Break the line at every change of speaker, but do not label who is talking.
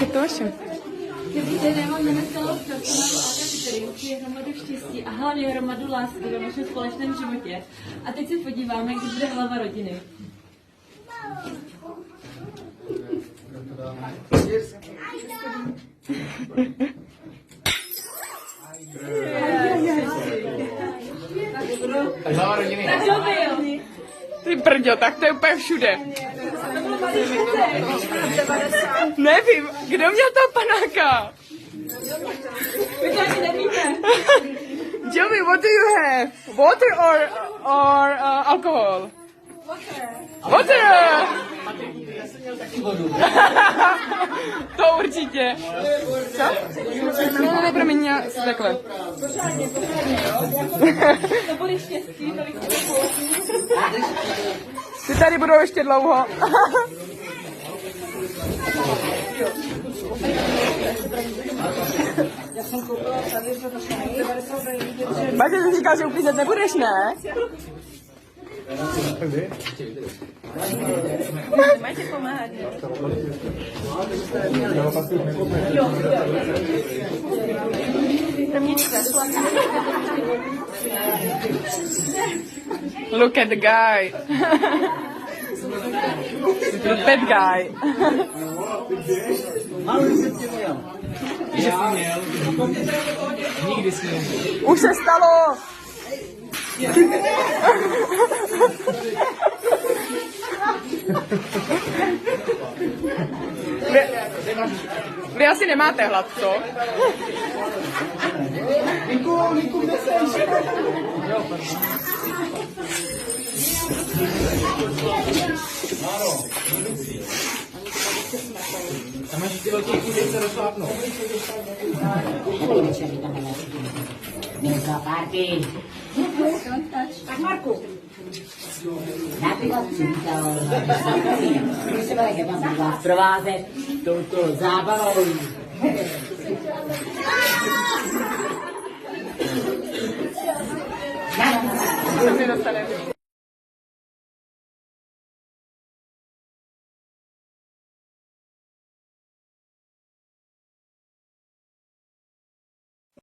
je to vaše.
Dobrý den, já mám jméno Stella Strauss, mám Agapitery, je hromadu štěstí a hlavně hromadu lásky ve vašem společném životě. A teď se podíváme, kdy bude hlava rodiny.
Hlava rodiny.
Tak to byl.
Ty brďo, tak to je úplně všude. Nevím, kdo měl toho panáka?
Vy to ani nevíte.
Joey, what do you have? Water or alcohol? Water! To určitě. Co? Ne, promiň, já takhle.
To bude štěstí, tolik to
Ty tady budou ještě dlouho. Baťa, jsi říkal, že uklízet nebudeš, ne?
máte pomáhat.
Look at the guy. The bad guy.
Nikdy jsi neměl.
Už se stalo. Vy asi nemáte hlad, co?
Niku, kde seš? Tam máš ty velký kůzy, se rozšlápnou.
Dneska party. Tak Marku. Například přivítal. Když se bude kebab vás provázet touto zábavou.
To si dostaneme.